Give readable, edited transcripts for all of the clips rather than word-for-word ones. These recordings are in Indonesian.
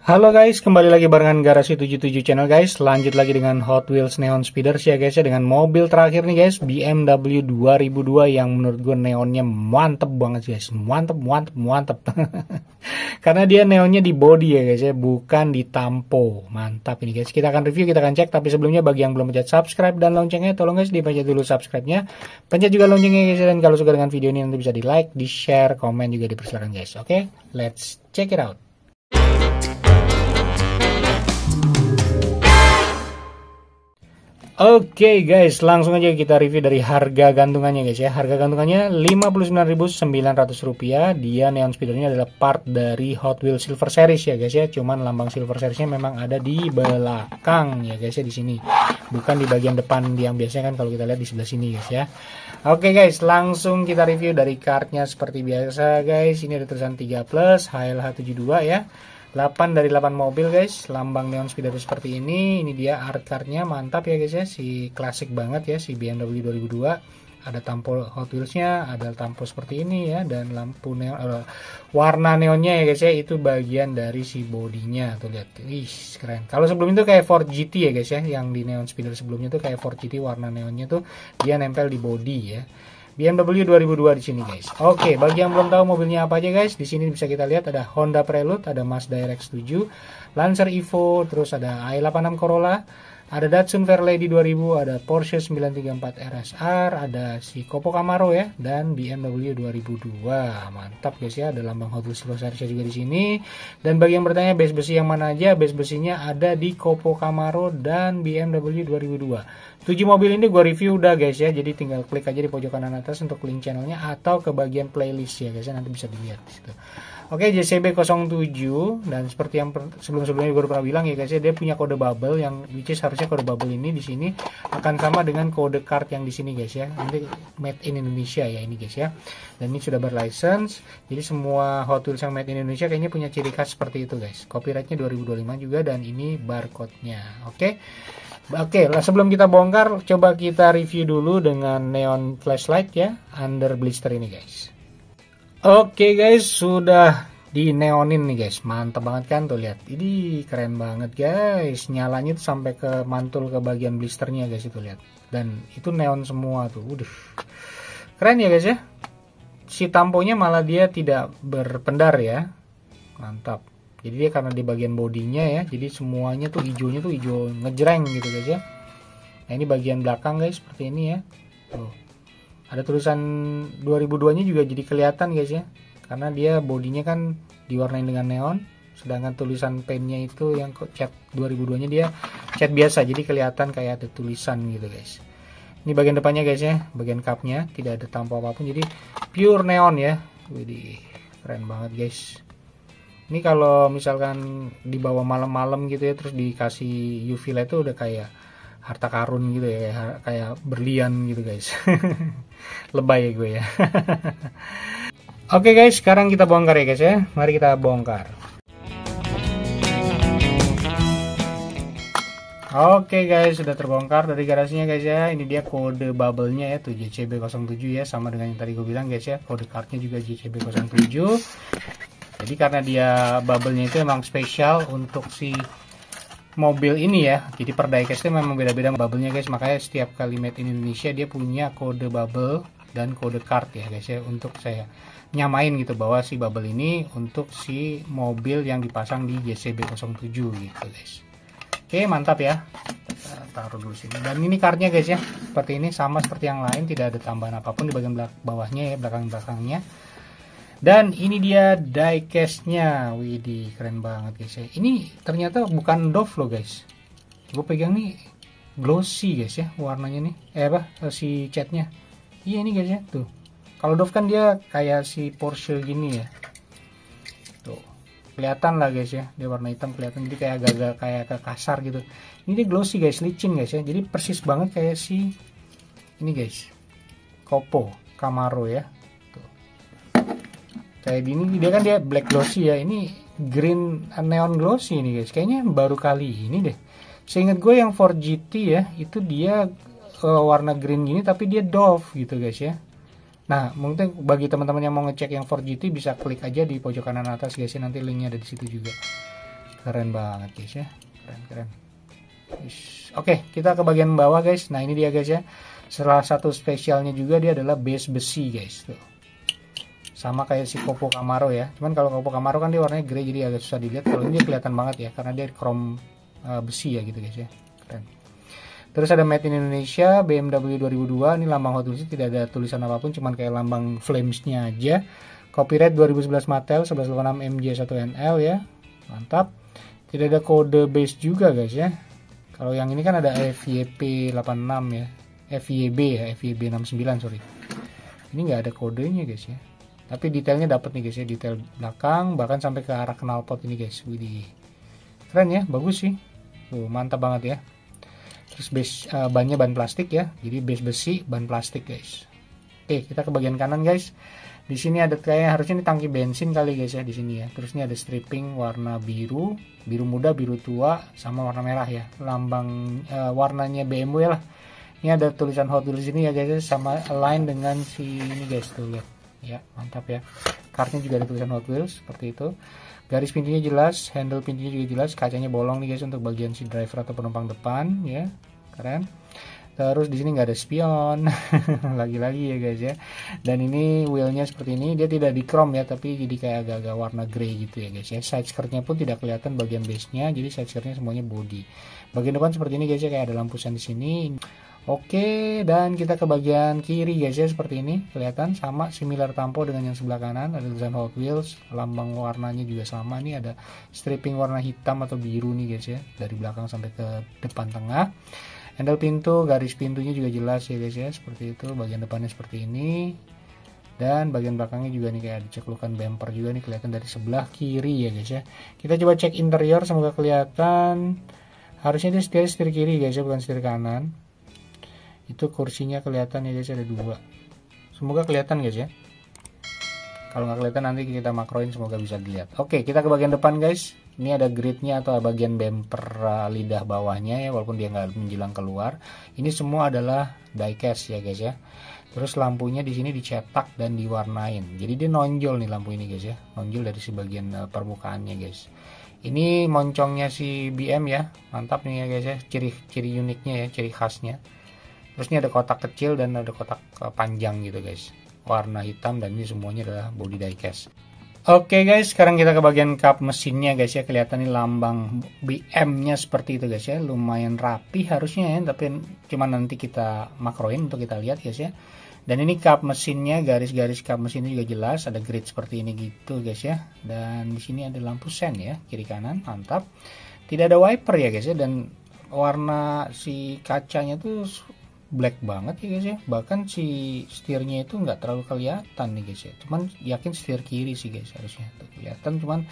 Halo guys, kembali lagi barengan Garasi 77 channel guys. Lanjut lagi dengan Hot Wheels Neon Speeders ya guys ya, dengan mobil terakhir nih guys, BMW 2002 yang menurut gue neonnya mantep banget guys. Mantep. Karena dia neonnya di body ya guys ya, bukan di tampo. Mantap ini guys. Kita akan review, kita akan cek, tapi sebelumnya bagi yang belum pencet subscribe dan loncengnya, tolong guys dipencet dulu subscribe-nya. Pencet juga loncengnya guys, dan kalau suka dengan video ini nanti bisa di like, di share, komen juga dipersilakan guys. Oke, let's check it out. Oke guys, langsung aja kita review dari harga gantungannya guys ya. Harga gantungannya Rp59.900. Dia neon speedernya adalah part dari Hot Wheels Silver Series ya guys ya. Cuman lambang Silver Seriesnya memang ada di belakang ya guys ya, di sini. Bukan di bagian depan yang biasanya kan kalau kita lihat di sebelah sini guys ya. Oke guys, langsung kita review dari cardnya seperti biasa guys. Ini ada tulisan 3 plus HLH72 ya. 8 dari 8 mobil guys, lambang neon speeder seperti ini. Ini dia art cardnya, mantap ya guys ya, si klasik banget ya, si BMW 2002. Ada tampol Hot Wheels-nya, ada tampol seperti ini ya, dan lampu neon, warna neonnya ya guys ya, itu bagian dari si bodinya. Tuh lihat, ih keren. Kalau sebelum itu kayak Ford GT ya guys ya, yang di neon speeder sebelumnya tuh kayak Ford GT, warna neonnya tuh dia nempel di body ya. BMW 2002 di sini guys. Oke, bagi yang belum tahu mobilnya apa aja guys, di sini bisa kita lihat ada Honda Prelude, ada Mazda RX-7, Lancer Evo, terus ada i86 Corolla, ada Datsun Fairlady 2000, ada Porsche 934 RSR, ada si Copo Camaro ya, dan BMW 2002. Mantap guys ya, ada lambang Hot Wheels Silver Series juga di sini. Dan bagi yang bertanya base besi yang mana aja, base besinya ada di Copo Camaro dan BMW 2002. 7 mobil ini gue review udah guys ya, jadi tinggal klik aja di pojok kanan atas untuk link channelnya atau ke bagian playlist ya guys ya, nanti bisa dilihat di situ. Oke, JCB 07, dan seperti yang sebelum-sebelumnya gue pernah bilang ya guys ya, dia punya kode bubble yang which is harusnya kode bubble ini di sini akan sama dengan kode card yang di sini guys ya. Nanti made in Indonesia ya ini guys ya. Dan ini sudah berlicense. Jadi semua Hot Wheels yang made in Indonesia kayaknya punya ciri khas seperti itu guys. Copyrightnya 2025 juga, dan ini barcode-nya. Oke, lah sebelum kita bongkar, coba kita review dulu dengan neon flashlight ya, under blister ini guys. Oke guys, sudah di neonin nih guys, mantap banget kan, tuh lihat, ini keren banget guys, nyalanya tuh sampai ke mantul ke bagian blisternya guys, itu lihat, dan itu neon semua tuh, keren ya guys ya. Si tamponya malah dia tidak berpendar ya, mantap. Jadi dia karena di bagian bodinya ya, jadi semuanya tuh hijaunya tuh hijau ngejreng gitu guys ya. Nah ini bagian belakang guys, seperti ini ya. Tuh. Ada tulisan 2002 nya juga jadi kelihatan guys ya. Karena dia bodinya kan diwarnai dengan neon. Sedangkan tulisan pennya itu yang cat 2002 nya dia cat biasa, jadi kelihatan kayak ada tulisan gitu guys. Ini bagian depannya guys ya, bagian cupnya tidak ada tampo apapun, jadi pure neon ya. Widih, keren banget guys. Ini kalau misalkan dibawa malam-malam gitu ya, terus dikasih UV light itu udah kayak harta karun gitu ya, kayak berlian gitu guys. Lebay ya gue ya. Oke guys, sekarang kita bongkar ya guys ya. Mari kita bongkar. Oke guys, sudah terbongkar dari garasinya guys ya. Ini dia kode bubble-nya ya, tuh JCB07 ya, sama dengan yang tadi gue bilang guys ya. Kode card-nya juga JCB07. Jadi karena dia bubble-nya itu memang spesial untuk si mobil ini ya. Jadi per diecast itu memang beda-beda bubble-nya guys. Makanya setiap kali made in Indonesia dia punya kode bubble dan kode card ya guys ya. Untuk saya nyamain gitu bahwa si bubble ini untuk si mobil yang dipasang di JCB07 gitu guys. Oke, mantap ya. Kita taruh dulu sini. Dan ini cardnya guys ya. Seperti ini, sama seperti yang lain, tidak ada tambahan apapun di bagian bawahnya ya, belakang-belakangnya. Dan ini dia diecast-nya. Widih, keren banget guys ya. Ini ternyata bukan doff loh guys. Gue pegang nih glossy guys ya warnanya nih. Si catnya. Iya ini guys ya, tuh. Kalau doff kan dia kayak si Porsche gini ya. Tuh. Kelihatan lah guys ya. Dia warna hitam kelihatan, jadi kayak agak kayak kasar gitu. Ini dia glossy guys, licin guys ya. Jadi persis banget kayak si ini guys. Copo Camaro ya. Kayak gini, dia kan dia black glossy ya, ini green neon glossy nih guys. Kayaknya baru kali ini deh. Seingat gue yang Ford GT ya, itu dia warna green gini tapi dia doff gitu guys ya. Nah, mungkin bagi teman-teman yang mau ngecek yang Ford GT bisa klik aja di pojok kanan atas guys ya, nanti linknya ada di situ juga. Keren banget guys ya, keren. Oke, kita ke bagian bawah guys. Nah ini dia guys ya, salah satu spesialnya juga dia adalah base besi guys tuh. Sama kayak si Copo Camaro ya, cuman kalau Copo Camaro kan dia warnanya grey jadi agak susah dilihat. Kalau ini dia kelihatan banget ya, karena dia chrome besi ya gitu guys ya, keren. Terus ada Made in Indonesia BMW 2002, ini lambang Hot Wheels, tidak ada tulisan apapun, cuman kayak lambang flamesnya aja. Copyright 2011 Mattel 1186 MJ1NL ya, mantap. Tidak ada kode base juga guys ya. Kalau yang ini kan ada FYP 86 ya, FYB ya, FYB 69 sorry. Ini nggak ada kodenya guys ya. Tapi detailnya dapat nih guys ya, detail belakang bahkan sampai ke arah knalpot ini guys. Widih. Keren ya, bagus sih. Tuh, mantap banget ya. Terus base bannya ban plastik ya. Jadi base besi, ban plastik guys. Oke, kita ke bagian kanan guys. Di sini ada kayak harusnya ini tangki bensin kali guys ya di sini ya. Terus ini ada stripping warna biru, biru muda, biru tua sama warna merah ya. Lambang warnanya BMW lah. Ini ada tulisan Hot Wheels ini ya guys ya, sama align dengan si ini guys tuh lihat. Ya, mantap ya. Kartnya juga ada tulisan Hot Wheels seperti itu. Garis pintunya jelas, handle pintunya juga jelas, kacanya bolong nih guys untuk bagian si driver atau penumpang depan ya. Keren. Terus di sini nggak ada spion. Lagi-lagi ya guys ya. Dan ini wheelnya seperti ini, dia tidak di chrome ya, tapi jadi kayak agak-agak warna grey gitu ya guys ya. Side skirtnya pun tidak kelihatan bagian base-nya, jadi side skirtnya semuanya body. Bagian depan seperti ini guys ya, kayak ada lampu sen di sini. Oke, dan kita ke bagian kiri guys ya, seperti ini kelihatan sama similar tampo dengan yang sebelah kanan, ada tulisan Hot Wheels, lambang warnanya juga sama. Ini ada stripping warna hitam atau biru nih guys ya, dari belakang sampai ke depan tengah. Handle pintu, garis pintunya juga jelas ya guys ya, seperti itu. Bagian depannya seperti ini, dan bagian belakangnya juga nih kayak ada ceklukan bumper juga nih kelihatan dari sebelah kiri ya guys ya. Kita coba cek interior, semoga kelihatan. Harusnya dia setir kiri guys ya, bukan setir kanan. Itu kursinya kelihatan ya guys, ada dua. Semoga kelihatan guys ya. Kalau nggak kelihatan nanti kita makroin, semoga bisa dilihat. Oke, kita ke bagian depan guys. Ini ada gridnya atau bagian bumper lidah bawahnya ya, walaupun dia nggak menjilang keluar. Ini semua adalah diecast ya guys ya. Terus lampunya di sini dicetak dan diwarnain. Jadi dia nonjol nih lampu ini guys ya, nonjol dari sebagian permukaannya guys. Ini moncongnya si BM ya, mantap nih ya guys ya. Ciri uniknya ya, ciri khasnya. Terus ini ada kotak kecil dan ada kotak panjang gitu guys, warna hitam, dan ini semuanya adalah body diecast. Oke guys, sekarang kita ke bagian kap mesinnya guys ya. Kelihatan nih lambang BM-nya seperti itu guys ya, lumayan rapi harusnya ya, tapi cuma nanti kita makroin untuk kita lihat guys ya. Dan ini kap mesinnya, garis-garis kap mesinnya juga jelas, ada grid seperti ini gitu guys ya. Dan di sini ada lampu sen ya, kiri kanan, mantap. Tidak ada wiper ya guys ya, dan warna si kacanya tuh black banget ya guys ya. Bahkan si setirnya itu nggak terlalu kelihatan nih guys ya, cuman yakin setir kiri sih guys, harusnya tuh kelihatan, cuman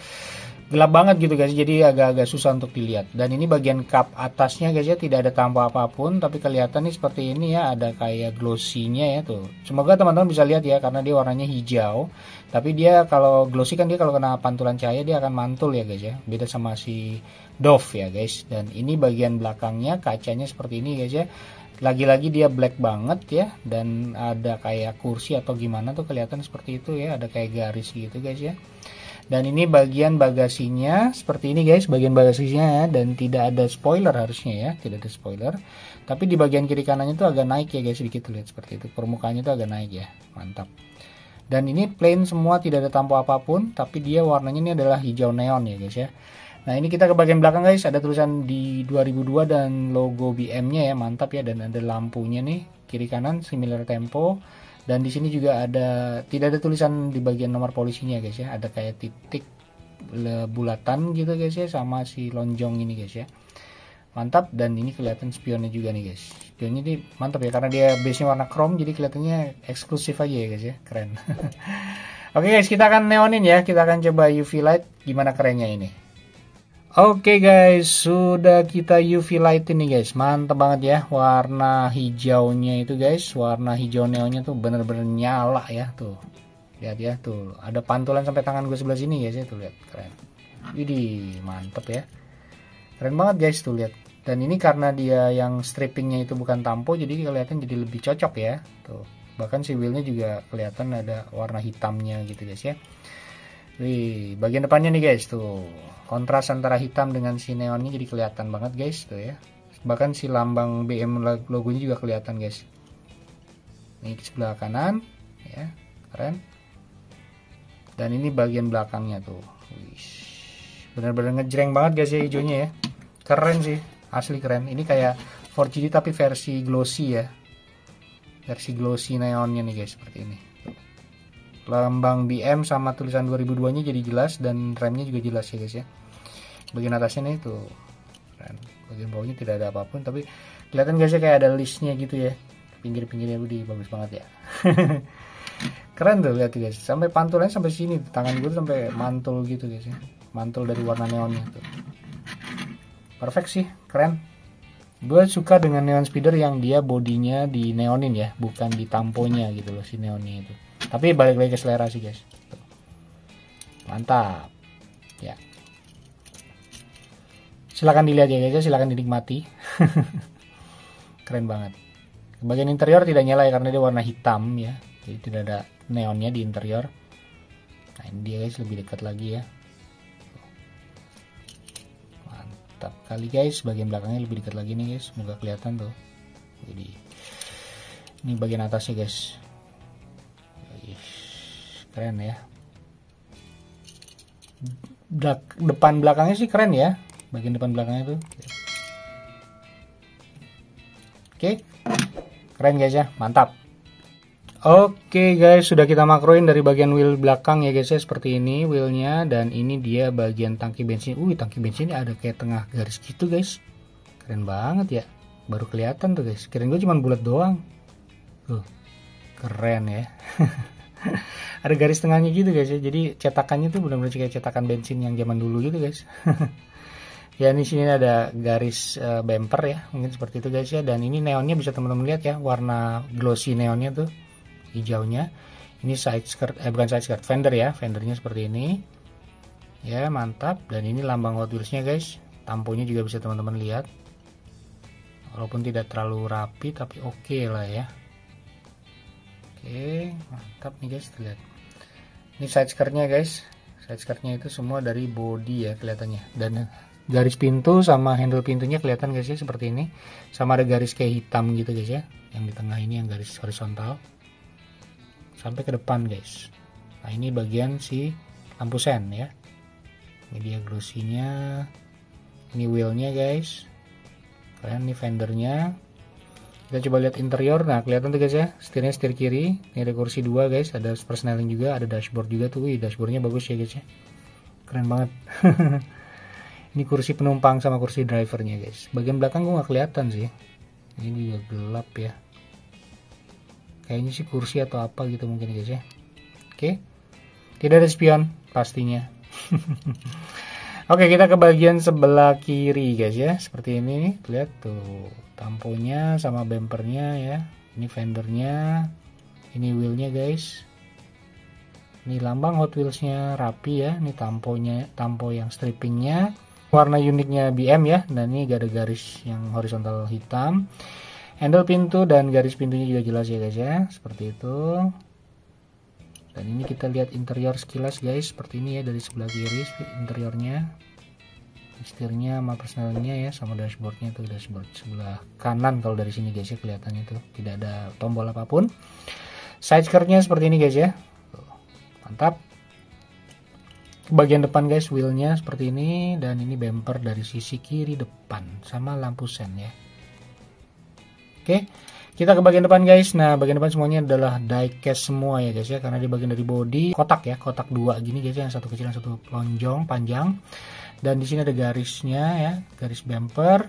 gelap banget gitu guys, jadi agak-agak susah untuk dilihat. Dan ini bagian kap atasnya guys ya, tidak ada tampo apapun, tapi kelihatan nih seperti ini ya, ada kayak glossy-nya ya tuh. Semoga teman-teman bisa lihat ya, karena dia warnanya hijau, tapi dia kalau glossy kan dia kalau kena pantulan cahaya dia akan mantul ya guys ya, beda sama si Dove ya guys. Dan ini bagian belakangnya, kacanya seperti ini guys ya. Lagi-lagi dia black banget ya, dan ada kayak kursi atau gimana tuh kelihatan seperti itu ya, ada kayak garis gitu guys ya. Dan ini bagian bagasinya seperti ini guys, bagian bagasinya ya, dan tidak ada spoiler harusnya ya, tidak ada spoiler. Tapi di bagian kiri kanannya tuh agak naik ya guys, sedikit lihat seperti itu, permukaannya tuh agak naik ya, mantap. Dan ini plain semua, tidak ada tampo apapun, tapi dia warnanya ini adalah hijau neon ya guys ya. Nah ini kita ke bagian belakang guys, ada tulisan di 2002 dan logo BM-nya ya, mantap ya. Dan ada lampunya nih kiri kanan similar tempo, dan di sini juga ada, tidak ada tulisan di bagian nomor polisinya guys ya, ada kayak titik bulatan gitu guys ya, sama si lonjong ini guys ya, mantap. Dan ini kelihatan spionnya juga nih guys, spionnya ini mantap ya, karena dia base-nya warna chrome jadi kelihatannya eksklusif aja ya guys ya, keren. Oke guys, kita akan neonin ya, kita akan coba UV light, gimana kerennya ini. Oke guys, sudah kita UV light ini guys, mantap banget ya, warna hijaunya itu guys, warna hijau neonnya tuh bener-bener nyala ya tuh, lihat ya tuh, ada pantulan sampai tangan gue sebelah sini guys ya, tuh lihat, keren. Widih, mantep ya, keren banget guys tuh lihat. Dan ini karena dia yang strippingnya itu bukan tampo, jadi kelihatan jadi lebih cocok ya tuh, bahkan si wheelnya juga kelihatan ada warna hitamnya gitu guys ya. Wih, bagian depannya nih guys tuh. Kontras antara hitam dengan si neonnya jadi kelihatan banget guys tuh ya. Bahkan si lambang BM logonya juga kelihatan guys. Ini sebelah kanan ya, keren. Dan ini bagian belakangnya tuh. Wih, bener-bener ngejreng banget guys ya hijaunya ya. Keren sih, asli keren. Ini kayak 4GD tapi versi glossy ya. Versi glossy neonnya nih guys, seperti ini. Lambang BM sama tulisan 2002 nya jadi jelas, dan remnya juga jelas ya guys ya. Bagian atasnya nih tuh keren. Bagian bawahnya tidak ada apapun, tapi kelihatan guys ya kayak ada listnya gitu ya. Pinggir-pinggirnya udah bagus banget ya. Keren tuh, lihat guys. Sampai pantulnya sampai sini, tangan gue sampai mantul gitu guys ya. Mantul dari warna neonnya tuh. Perfect sih, keren. Gue suka dengan neon speeder yang dia bodinya di neonin ya, bukan di tamponya gitu loh si neonnya itu. Tapi balik lagi ke selera sih guys. Mantap. Ya. Silakan dilihat ya guys, silakan dinikmati. Keren banget. Bagian interior tidak nyala ya karena dia warna hitam ya. Jadi tidak ada neonnya di interior. Nah, ini dia guys, lebih dekat lagi ya. Mantap kali guys, bagian belakangnya lebih dekat lagi nih guys, semoga kelihatan tuh. Jadi ini bagian atasnya guys. Keren ya. Depan belakangnya sih keren ya, bagian depan belakangnya tuh. Oke, keren guys ya, mantap. Oke guys, sudah kita makroin dari bagian wheel belakang ya guys ya, seperti ini wheelnya, dan ini dia bagian tangki bensin. Tangki bensinnya ada kayak tengah garis gitu guys, keren banget ya. Baru kelihatan tuh guys, kirain gue cuma bulat doang. Tuh, keren ya. Ada garis tengahnya gitu guys ya, jadi cetakannya tuh benar-benar kayak cetakan bensin yang zaman dulu gitu guys. Ya, ini sini ada garis bumper ya, mungkin seperti itu guys ya. Dan ini neonnya bisa teman-teman lihat ya, warna glossy neonnya tuh hijaunya. Ini side skirt, bukan side skirt, fender ya, fendernya seperti ini ya, mantap. Dan ini lambang Hot Wheels-nya guys, tamponya juga bisa teman-teman lihat, walaupun tidak terlalu rapi tapi oke lah ya. Oke, mantap nih guys, lihat. Ini side skirtnya guys, side skirtnya itu semua dari body ya kelihatannya, dan garis pintu sama handle pintunya kelihatan guys ya, seperti ini. Sama ada garis kayak hitam gitu guys ya, yang di tengah ini yang garis horizontal sampai ke depan guys. Nah, ini bagian si lampu sen ya. Ini dia glossy-nya. Ini wheel-nya guys. Keren, ini fendernya. Kita coba lihat interior. Nah, kelihatan tuh guys ya, setirnya setir kiri. Ini ada kursi 2 guys, ada persneling juga, ada dashboard juga tuh. Wih, dashboardnya bagus ya guys ya. Keren banget. Ini kursi penumpang sama kursi drivernya guys. Bagian belakang gue nggak kelihatan sih. Ini juga gelap ya. Kayaknya sih kursi atau apa gitu mungkin guys ya. Oke. Tidak ada spion pastinya. Oke, kita ke bagian sebelah kiri guys ya. Seperti ini, lihat tuh tamponya sama bumpernya ya. Ini fendernya, ini wheelnya guys. Ini lambang Hot Wheels-nya rapi ya. Ini tamponya, tampo yang strippingnya. Warna uniknya BM ya. Dan ini gak ada garis yang horizontal hitam. Handle pintu dan garis pintunya juga jelas ya guys ya. Seperti itu. Dan ini kita lihat interior sekilas guys, seperti ini ya dari sebelah kiri interiornya. Setirnya sama persnelnya ya, sama dashboardnya tuh, dashboard sebelah kanan kalau dari sini guys ya, kelihatannya tuh tidak ada tombol apapun. Side skirtnya seperti ini guys ya. Tuh, mantap. Bagian depan guys, wheelnya seperti ini, dan ini bumper dari sisi kiri depan sama lampu sen ya. Oke, kita ke bagian depan guys. Nah, bagian depan semuanya adalah diecast semua ya guys ya, karena di bagian dari body kotak ya, kotak dua gini guys ya, yang satu kecil yang satu lonjong panjang. Dan di sini ada garisnya ya, garis bumper.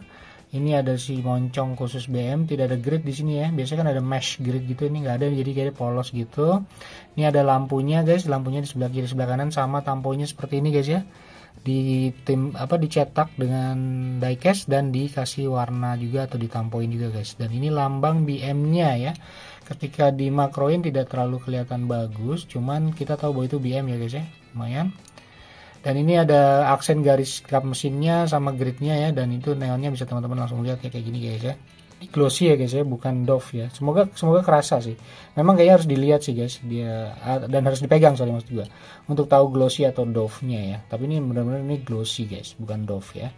Ini ada si moncong khusus BM, tidak ada grid di sini ya. Biasanya kan ada mesh grid gitu, ini nggak ada, jadi kayak polos gitu. Ini ada lampunya guys, lampunya di sebelah kiri sebelah kanan, sama tamponya seperti ini guys ya. Dicetak dengan diecast dan dikasih warna juga atau ditampoin juga guys. Dan ini lambang BM-nya ya. Ketika dimakroin tidak terlalu kelihatan bagus, cuman kita tahu bahwa itu BM ya guys ya, lumayan. Dan ini ada aksen garis kap mesinnya sama gridnya ya, dan itu neonnya bisa teman-teman langsung lihat ya, kayak gini guys ya. glossy ya guys ya, bukan doff ya. Semoga kerasa sih. Memang kayaknya harus dilihat sih guys dia, dan harus dipegang sorry maksud gua, untuk tahu glossy atau doff-nya ya. Tapi ini benar-benar ini glossy guys, bukan doff ya.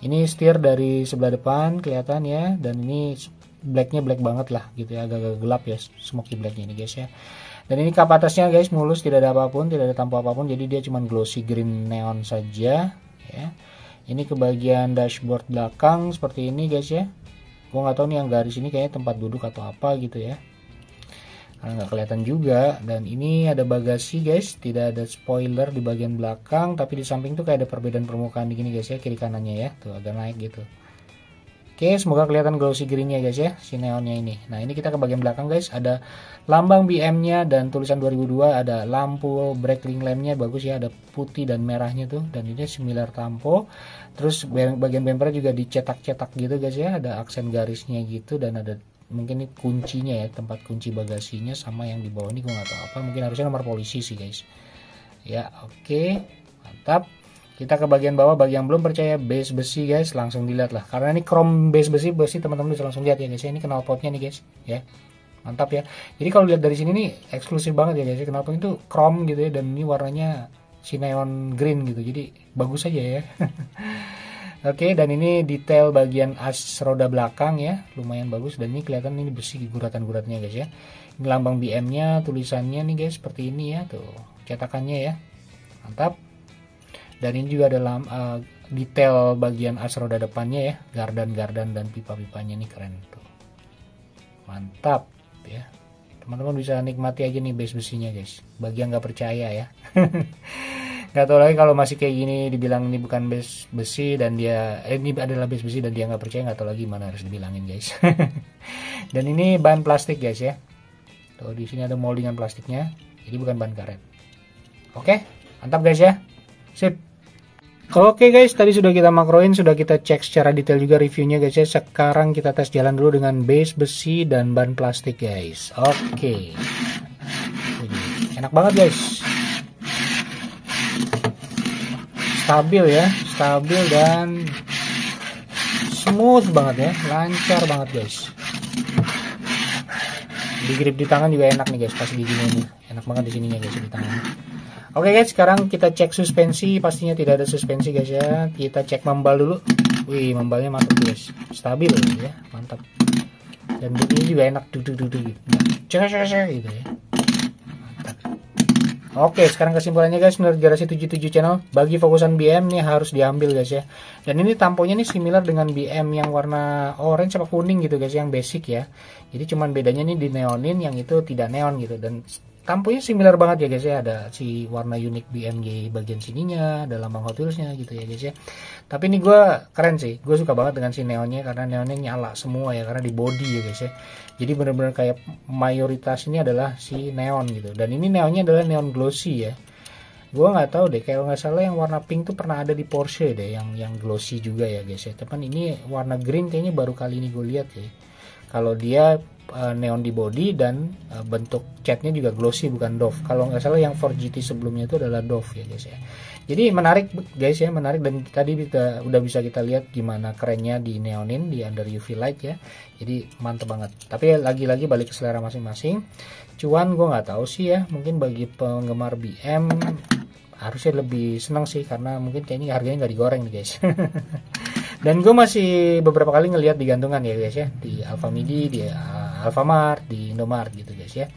Ini setir dari sebelah depan kelihatan ya, dan ini blacknya black banget lah gitu ya, agak-agak gelap ya, smoky blacknya ini guys ya. Dan ini kap atasnya guys mulus, tidak ada apapun, tidak ada tampo apapun, jadi dia cuma glossy green neon saja ya. Ini ke bagian dashboard belakang seperti ini guys ya. Gua nggak tahu nih yang garis ini kayaknya tempat duduk atau apa gitu ya, karena nggak kelihatan juga. Dan ini ada bagasi guys, tidak ada spoiler di bagian belakang, tapi di samping tuh kayak ada perbedaan permukaan di gini guys ya, kiri kanannya ya, tuh agak naik gitu. Oke, semoga kelihatan glossy greennya guys ya, si neonnya ini. Nah ini kita ke bagian belakang guys, ada lambang BM-nya dan tulisan 2002, ada lampu braking lamp-nya bagus ya, ada putih dan merahnya tuh, dan ini similar tampo. Terus bagian bumper juga dicetak-cetak gitu guys ya, ada aksen garisnya gitu, dan ada mungkin ini kuncinya ya, tempat kunci bagasinya, sama yang di bawah ini gue nggak tahu apa, mungkin harusnya nomor polisi sih guys. Ya oke, mantap. Kita ke bagian bawah, bagi yang belum percaya base besi guys, langsung dilihat lah, karena ini chrome base besi teman-teman bisa langsung lihat ya guys ya. Ini knalpotnya nih guys ya, mantap ya. Jadi kalau lihat dari sini nih eksklusif banget ya guys ya, knalpot itu chrome gitu ya, dan ini warnanya si neon green gitu, jadi bagus aja ya. Oke, dan ini detail bagian as roda belakang ya, lumayan bagus, dan ini kelihatan ini besi guratan-guratnya guys ya. Ini lambang BM-nya, tulisannya nih guys seperti ini ya, tuh cetakannya ya, mantap. Dan ini juga ada detail bagian as roda depannya ya, gardan-gardan dan pipa-pipanya nih keren tuh, mantap ya. Teman-teman bisa nikmati aja nih base besinya guys, bagi yang nggak percaya ya. Nggak tahu lagi kalau masih kayak gini dibilang ini bukan base besi dan dia ini adalah base besi dan dia nggak percaya, nggak tahu lagi mana harus dibilangin guys. Dan ini bahan plastik guys ya, tuh di sini ada moldingan plastiknya, jadi bukan bahan karet. Oke, mantap guys ya, sip. Oke guys, tadi sudah kita makroin, sudah kita cek secara detail juga reviewnya guys ya. Sekarang kita tes jalan dulu dengan base besi dan ban plastik guys. Oke, enak banget guys, stabil ya, stabil dan smooth banget ya, lancar banget guys. Di grip di tangan juga enak nih guys, pas di gini nih, enak banget di sininya guys di tangan. Oke guys, sekarang kita cek suspensi, pastinya tidak ada suspensi guys ya. Kita cek membal dulu. Wih, membalnya mantap guys, stabil ya, mantap. Dan bunyinya juga enak, duduk-duduk gitu. Cek gitu ya. Mantap. Oke, sekarang kesimpulannya guys, menurut Garasi 77 channel, bagi fokusan BM nih harus diambil guys ya. Dan ini tamponya nih similar dengan BM yang warna orange sama kuning gitu guys, yang basic ya. Jadi cuman bedanya nih di neonin, yang itu tidak neon gitu. Dan tamponya similar banget ya guys ya, ada si warna unik BMG bagian sininya, ada lambang Hot Wheels-nya gitu ya guys ya. Tapi ini gue keren sih, gue suka banget dengan si neonnya, karena neonnya nyala semua ya, karena di body ya guys ya. Jadi bener-bener kayak mayoritas ini adalah si neon gitu, dan ini neonnya adalah neon glossy ya. Gue nggak tahu deh, kalau nggak salah yang warna pink tuh pernah ada di Porsche deh, yang glossy juga ya guys ya. Tapi ini warna green kayaknya baru kali ini gue lihat ya. Kalau dia neon di body dan bentuk catnya juga glossy, bukan doff. Kalau nggak salah yang 4GT sebelumnya itu adalah doff ya guys ya. Jadi menarik guys ya, menarik. Dan tadi kita udah bisa kita lihat gimana kerennya di neonin, di under UV light ya. Jadi mantep banget. Tapi lagi-lagi balik ke selera masing-masing. Cuan gue nggak tahu sih ya, mungkin bagi penggemar BM harusnya lebih senang sih, karena mungkin kayaknya harganya nggak digoreng nih guys. Dan gue masih beberapa kali ngelihat di gantungan ya guys ya, di Alfamidi, di Alfamart, di Indomaret gitu guys ya.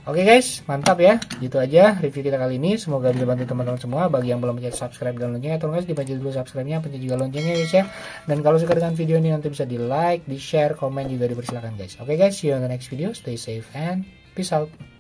Oke guys, mantap ya. Gitu aja review kita kali ini. Semoga bisa bantu teman-teman semua. Bagi yang belum pencet subscribe dan loncengnya, tolong guys dipencet dulu subscribe-nya, pencet juga loncengnya guys ya. Dan kalau suka dengan video ini nanti bisa di like, di share, komen juga dipersilakan guys. Oke guys, see you on the next video. Stay safe and peace out.